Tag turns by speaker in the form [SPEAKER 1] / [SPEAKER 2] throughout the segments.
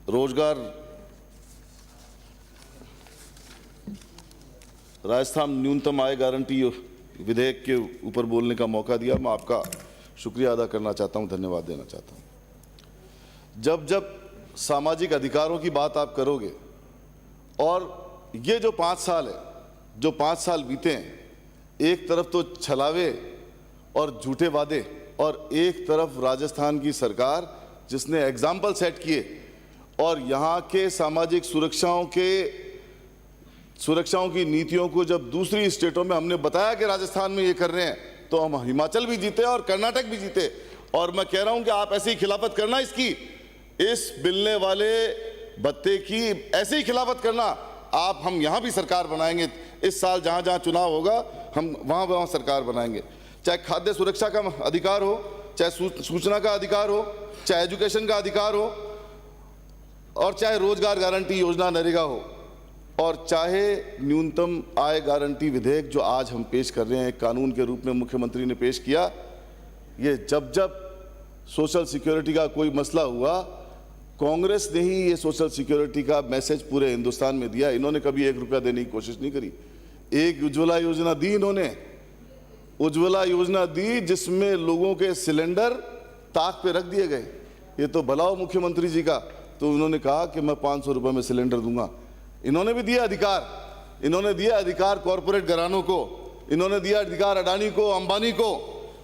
[SPEAKER 1] रोजगार राजस्थान न्यूनतम आय गारंटी विधेयक के ऊपर बोलने का मौका दिया। मैं आपका शुक्रिया अदा करना चाहता हूं, धन्यवाद देना चाहता हूं। जब जब सामाजिक अधिकारों की बात आप करोगे और ये जो 5 साल है, जो 5 साल बीते हैं, एक तरफ तो छलावे और झूठे वादे और एक तरफ राजस्थान की सरकार जिसने एग्जाम्पल सेट किए और यहाँ के सामाजिक सुरक्षाओं की नीतियों को जब दूसरी स्टेटों में हमने बताया कि राजस्थान में ये कर रहे हैं, तो हम हिमाचल भी जीते और कर्नाटक भी जीते। और मैं कह रहा हूं कि आप ऐसे ही खिलाफत करना, इसकी इस बिलने वाले भत्ते की ऐसे ही खिलाफत करना। आप हम यहाँ भी सरकार बनाएंगे। इस साल जहाँ जहाँ चुनाव होगा हम वहाँ सरकार बनाएंगे। चाहे खाद्य सुरक्षा का अधिकार हो, चाहे सूचना का अधिकार हो, चाहे एजुकेशन का अधिकार हो, और चाहे रोजगार गारंटी योजना नरेगा हो, और चाहे न्यूनतम आय गारंटी विधेयक जो आज हम पेश कर रहे हैं कानून के रूप में मुख्यमंत्री ने पेश किया। ये जब जब सोशल सिक्योरिटी का कोई मसला हुआ, कांग्रेस ने ही ये सोशल सिक्योरिटी का मैसेज पूरे हिंदुस्तान में दिया। इन्होंने कभी 1 रुपया देने की कोशिश नहीं करी। एक उज्ज्वला योजना दी इन्होंने, उज्ज्वला योजना दी जिसमें लोगों के सिलेंडर ताक पे रख दिए गए। ये तो भला हो मुख्यमंत्री जी का, तो उन्होंने कहा कि मैं 500 रुपये में सिलेंडर दूंगा। इन्होंने भी दिया अधिकार, इन्होंने दिया अधिकार कॉरपोरेट घरानों को, इन्होंने दिया अधिकार अडानी को, अंबानी को।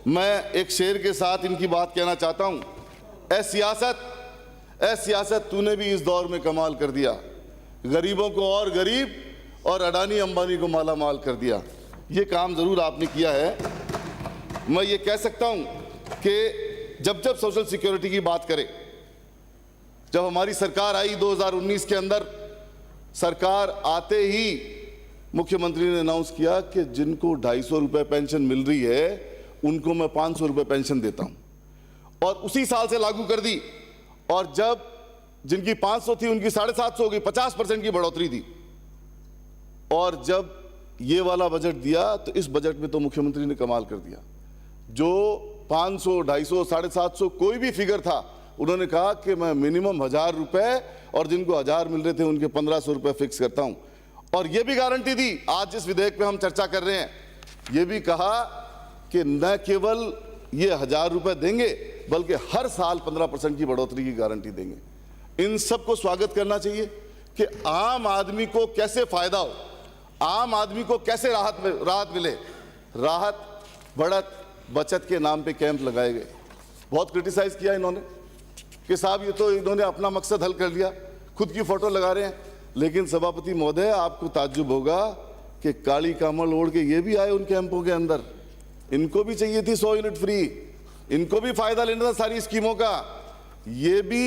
[SPEAKER 1] मैं एक शेर के साथ इनकी बात कहना चाहता हूं, ए सियासत तूने भी इस दौर में कमाल कर दिया, गरीबों को और गरीब और अडानी अंबानी को माला माल कर दिया। ये काम जरूर आपने किया है। मैं ये कह सकता हूं कि जब जब सोशल सिक्योरिटी की बात करें, जब हमारी सरकार आई 2019 के अंदर, सरकार आते ही मुख्यमंत्री ने अनाउंस किया कि जिनको 250 रुपये पेंशन मिल रही है उनको मैं 500 रुपये पेंशन देता हूं, और उसी साल से लागू कर दी। और जब जिनकी 500 थी उनकी 750 हो गई, 50% की बढ़ोतरी दी। और जब ये वाला बजट दिया तो इस बजट में तो मुख्यमंत्री ने कमाल कर दिया। जो 500, 250, 750 कोई भी फिगर था, उन्होंने कहा कि मैं मिनिमम 1000 रुपये और जिनको 1000 मिल रहे थे उनके 1500 रुपये फिक्स करता हूं। और ये भी गारंटी दी, आज जिस विधेयक पे हम चर्चा कर रहे हैं, ये भी कहा कि न केवल ये 1000 रुपये देंगे बल्कि हर साल 15% की बढ़ोतरी की गारंटी देंगे। इन सबको स्वागत करना चाहिए कि आम आदमी को कैसे फायदा हो, आम आदमी को कैसे राहत मिले। राहत, बढ़त, बचत के नाम पे कैंप लगाए गए। बहुत क्रिटिसाइज किया इन्होंने कि साहब ये तो इन्होंने अपना मकसद हल कर लिया, खुद की फोटो लगा रहे हैं। लेकिन सभापति महोदय, आपको ताज्जुब होगा कि काली कमल ओढ़ के ये भी आए उन कैंपों के अंदर। इनको भी चाहिए थी 100 यूनिट फ्री, इनको भी फायदा लेना था सारी स्कीमों का। ये भी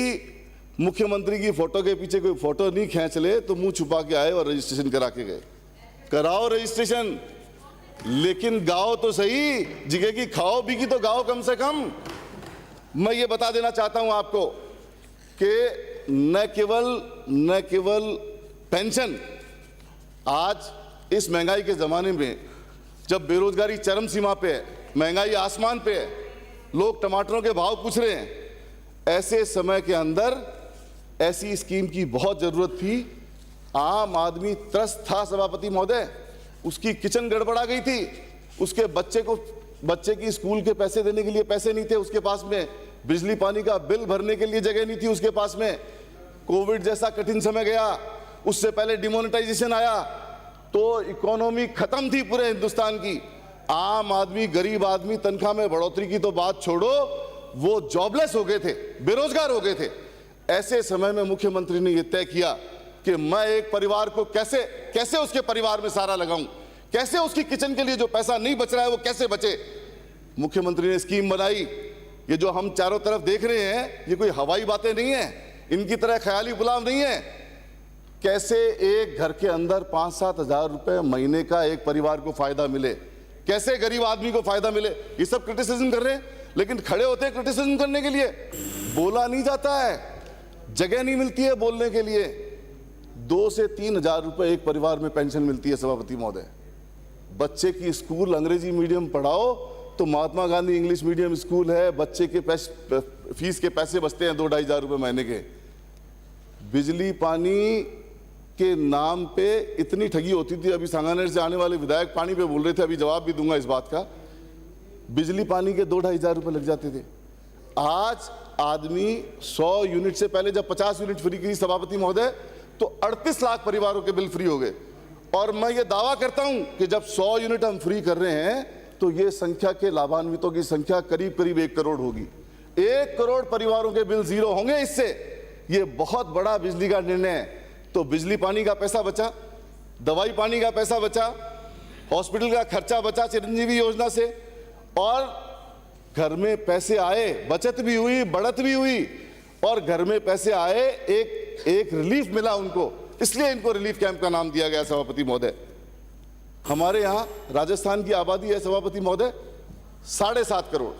[SPEAKER 1] मुख्यमंत्री की फोटो के पीछे कोई फोटो नहीं खींच ले तो मुंह छुपा के आए और रजिस्ट्रेशन करा के गए। कराओ रजिस्ट्रेशन, लेकिन गाओ तो सही, जिगे की खाओ भी की तो गाओ कम से कम। मैं ये बता देना चाहता हूं आपको कि न केवल पेंशन, आज इस महंगाई के ज़माने में जब बेरोजगारी चरम सीमा पे है, महंगाई आसमान पे है, लोग टमाटरों के भाव पूछ रहे हैं, ऐसे समय के अंदर ऐसी स्कीम की बहुत ज़रूरत थी। आम आदमी त्रस्त था सभापति महोदय, उसकी किचन गड़बड़ा गई थी, उसके बच्चे की स्कूल के पैसे देने के लिए पैसे नहीं थे उसके पास में, बिजली पानी का बिल भरने के लिए जगह नहीं थी उसके पास में। कोविड जैसा कठिन समय गया, उससे पहले डिमोनेटाइजेशन आया, तो इकोनॉमी खत्म थी पूरे हिंदुस्तान की। आम आदमी, गरीब आदमी, तनख्वाह में बढ़ोतरी की तो बात छोड़ो, वो जॉबलेस हो गए थे, बेरोजगार हो गए थे। ऐसे समय में मुख्यमंत्री ने यह तय किया कि मैं एक परिवार को कैसे उसके परिवार में सारा लगाऊं, कैसे उसकी किचन के लिए जो पैसा नहीं बच रहा है वो कैसे बचे। मुख्यमंत्री ने स्कीम बनाई। ये जो हम चारों तरफ देख रहे हैं, ये कोई हवाई बातें नहीं है, इनकी तरह ख्याली गुलाम नहीं है। कैसे एक घर के अंदर 5-7 हजार रुपए महीने का एक परिवार को फायदा मिले, कैसे गरीब आदमी को फायदा मिले, ये सब क्रिटिसिज्म कर रहे हैं। लेकिन खड़े होते हैं क्रिटिसिज्म करने के लिए, बोला नहीं जाता है, जगह नहीं मिलती है बोलने के लिए। 2 से 3 हजार रुपए एक परिवार में पेंशन मिलती है सभापति महोदय। बच्चे की स्कूल अंग्रेजी मीडियम पढ़ाओ तो Mahatma Gandhi English medium school है, बच्चे के फीस के पैसे बचते हैं 2-2.5 हजार रुपए महीने के। बिजली पानी के नाम पे इतनी ठगी होती थी। अभी सांगानेर से आने वाले विधायक पानी पे बोल रहे थे, अभी जवाब भी दूंगा इस बात का। बिजली पानी के 2-2.5 हजार रुपए लग जाते थे। आज आदमी 100 यूनिट से पहले जब 50 यूनिट फ्री की सभापति महोदय, तो 38 लाख परिवारों के बिल फ्री हो गए। और मैं ये दावा करता हूं कि जब 100 यूनिट हम फ्री कर रहे हैं तो ये संख्या के लाभान्वितों की संख्या करीब करीब 1 करोड़ होगी। 1 करोड़ परिवारों के बिल जीरो होंगे इससे। ये बहुत बड़ा बिजली का निर्णय है। तो बिजली पानी का पैसा बचा, दवाई पानी का पैसा बचा, हॉस्पिटल का खर्चा बचा चिरंजीवी योजना से, और घर में पैसे आए, बचत भी हुई, बढ़त भी हुई, और घर में पैसे आए, एक रिलीफ मिला उनको, इसलिए इनको रिलीफ कैंप का नाम दिया गया सभापति महोदय। हमारे यहाँ राजस्थान की आबादी है सभापति महोदय 7.5 करोड़,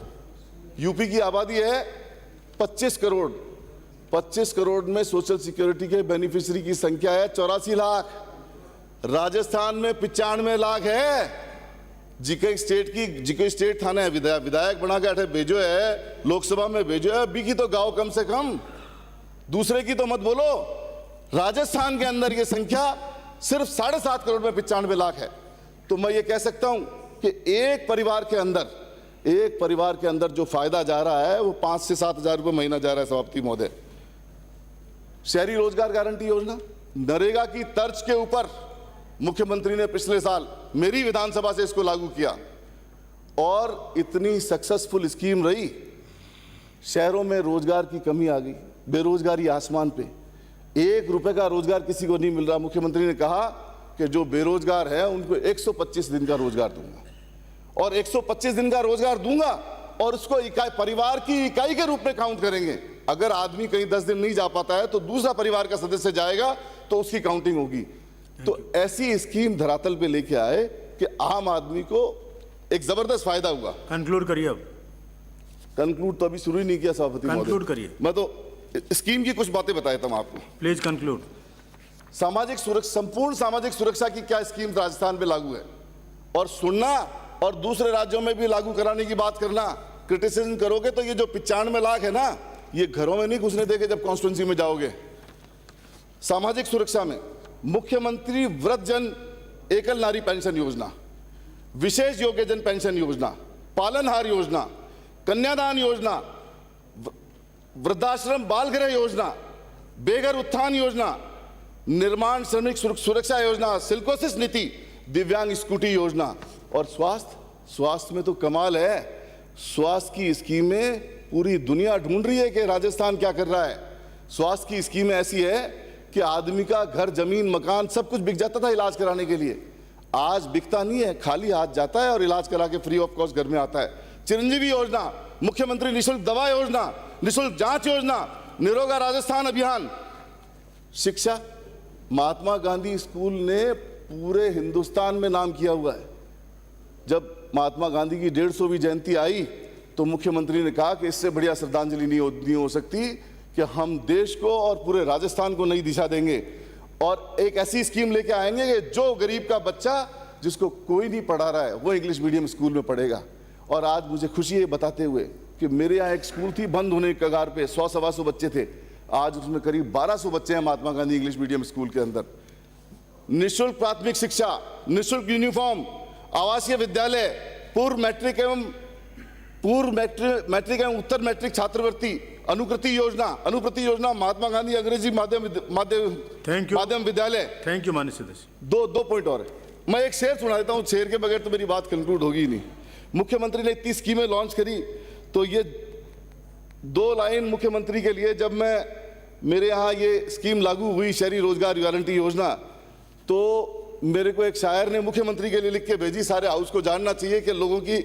[SPEAKER 1] यूपी की आबादी है 25 करोड़। 25 करोड़ में सोशल सिक्योरिटी के बेनिफिशियरी की संख्या है 84 लाख। राजस्थान में 95 लाख है। जिके स्टेट थाना है, विधायक बना के भेजो है, लोकसभा में भेजो है, अभी की तो गांव कम से कम, दूसरे की तो मत बोलो। राजस्थान के अंदर ये संख्या सिर्फ 7.5 करोड़ में 95 लाख है। तो मैं ये कह सकता हूं कि एक परिवार के अंदर जो फायदा जा रहा है वो 5 से 7 हजार रुपये महीना जा रहा है सभापति महोदय। शहरी रोजगार गारंटी योजना, नरेगा की तर्ज के ऊपर मुख्यमंत्री ने पिछले साल मेरी विधानसभा से इसको लागू किया, और इतनी सक्सेसफुल स्कीम रही, शहरों में रोजगार की कमी आ गई, बेरोजगारी आसमान पे, 1 रुपए का रोजगार किसी को नहीं मिल रहा। मुख्यमंत्री ने कहा कि जो बेरोजगार है उनको 125 दिन का रोजगार दूंगा, और 125 दिन का रोजगार दूंगा और उसको परिवार की इकाई के रूप में काउंट करेंगे। अगर आदमी कहीं 10 दिन नहीं जा पाता है तो दूसरा परिवार का सदस्य जाएगा तो उसकी काउंटिंग होगी। तो ऐसी स्कीम धरातल पे लेके आए कि आम आदमी को एक जबरदस्त फायदा हुआ।
[SPEAKER 2] कंक्लूड करिए। अब
[SPEAKER 1] कंक्लूड तो अभी शुरू ही नहीं किया सभापति महोदय।
[SPEAKER 2] कंक्लूड करिए।
[SPEAKER 1] मैं तो स्कीम की कुछ बातें बताता हूं आपको।
[SPEAKER 2] Please conclude.
[SPEAKER 1] सामाजिक सुरक्षा, संपूर्ण सामाजिक सुरक्षा की क्या स्कीम राजस्थान में लागू है, और सुनना और दूसरे राज्यों में भी लागू कराने की बात करना, क्रिटिसिज्म करोगे तो ये जो 95 लाख है ना, ये घरों में नहीं घुसने देंगे जब कॉन्स्टिट्यूंसी में जाओगे। सामाजिक सुरक्षा में मुख्यमंत्री वृद्धजन एकल नारी पेंशन योजना, विशेष योग्यजन पेंशन योजना, पालनहार योजना, कन्यादान योजना, वृद्धाश्रम बाल गृह योजना, बेघर उत्थान योजना, निर्माण श्रमिक सुरक्षा योजना, सिल्कोसिस नीति, दिव्यांग स्कूटी योजना, और स्वास्थ्य में तो कमाल है। स्वास्थ्य की स्कीमें पूरी दुनिया ढूंढ रही है कि राजस्थान क्या कर रहा है। स्वास्थ्य की स्कीमें ऐसी है कि आदमी का घर, जमीन, मकान सब कुछ बिक जाता था इलाज कराने के लिए, आज बिकता नहीं है, खाली हाथ जाता है और इलाज करा के फ्री ऑफ कॉस्ट घर में आता है। चिरंजीवी योजना, मुख्यमंत्री निःशुल्क दवा योजना, निःशुल्क जांच योजना, निरोगा राजस्थान अभियान, शिक्षा, महात्मा गांधी स्कूल ने पूरे हिंदुस्तान में नाम किया हुआ है। जब महात्मा गांधी की 150वीं जयंती आई तो मुख्यमंत्री ने कहा कि इससे बढ़िया श्रद्धांजलि नहीं हो सकती कि हम देश को और पूरे राजस्थान को नई दिशा देंगे, और एक ऐसी स्कीम लेके आएंगे कि जो गरीब का बच्चा जिसको कोई नहीं पढ़ा रहा है वो इंग्लिश मीडियम स्कूल में पढ़ेगा। और आज मुझे खुशी है बताते हुए कि मेरे यहाँ एक स्कूल थी बंद होने के कगार पे, 100-125 बच्चे थे, आज उसमें करीब 1200 बच्चे हैं Mahatma Gandhi English medium school के अंदर। निःशुल्क प्राथमिक शिक्षा, निःशुल्क यूनिफॉर्म, आवासीय विद्यालय, पूर्व मैट्रिक एवं उत्तर मैट्रिक छात्रवृत्ति, अनुकृति योजना, महात्मा गांधी अंग्रेजी माध्यम विद्यालय।
[SPEAKER 2] थैंक यू माननीय सदस्य।
[SPEAKER 1] दो पॉइंट और है, मैं एक शेर सुना देता हूं, शेर के बगैर तो मेरी बात कंक्लूड होगी ही नहीं। मुख्यमंत्री ने इतनी स्कीमें लॉन्च करी, तो ये 2 लाइन मुख्यमंत्री के लिए, जब मेरे यहाँ ये स्कीम लागू हुई शहरी रोजगार गारंटी योजना, तो मेरे को एक शायर ने मुख्यमंत्री के लिए लिख के भेजी, सारे हाउस को जानना चाहिए कि लोगों की,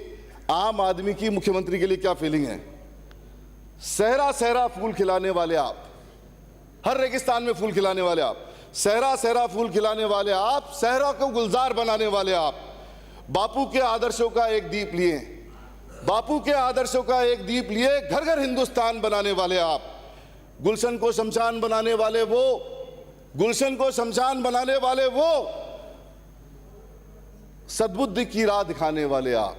[SPEAKER 1] आम आदमी की मुख्यमंत्री के लिए क्या फीलिंग है। सहरा सहरा फूल खिलाने वाले आप, हर रेगिस्तान में फूल खिलाने वाले आप, सहरा सहरा फूल खिलाने वाले आप, सहरा को गुलजार बनाने वाले आप, बापू के आदर्शों का एक दीप लिए, बापू के आदर्शों का एक दीप लिए, घर घर हिंदुस्तान बनाने वाले आप, गुलशन को शमशान बनाने वाले वो, गुलशन को शमशान बनाने वाले वो, सद्बुद्धि की राह दिखाने वाले आप,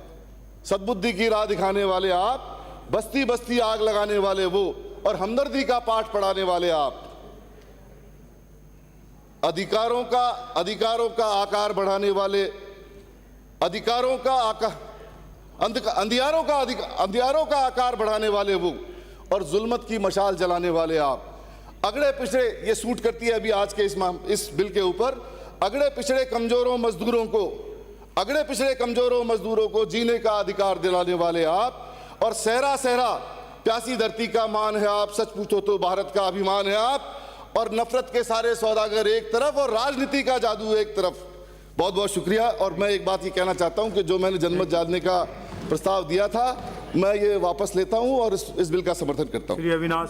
[SPEAKER 1] सद्बुद्धि की राह दिखाने वाले आप, बस्ती बस्ती आग लगाने वाले वो, और हमदर्दी का पाठ पढ़ाने वाले आप। अधिकारों का आकार बढ़ाने वाले, अधिकारों का आकार, अंधियारों का आकार बढ़ाने वाले वो, और जुल्मत की मशाल जलाने वाले आप। अगड़े पिछड़े, ये सूट करती है अभी आज के इस बिल के ऊपर, अगड़े पिछड़े कमजोरों मजदूरों को जीने का अधिकार दिलाने वाले आप, और सहरा सहरा प्यासी धरती का मान है आप, सच पूछो तो भारत का अभिमान है आप, और नफरत के सारे सौदागर एक तरफ और राजनीति का जादू एक तरफ। बहुत बहुत शुक्रिया। और मैं एक बात ये कहना चाहता हूं कि जो मैंने जनमत जानने का प्रस्ताव दिया था, मैं ये वापस लेता हूं और इस बिल का समर्थन करता हूं।
[SPEAKER 2] श्री अविनाश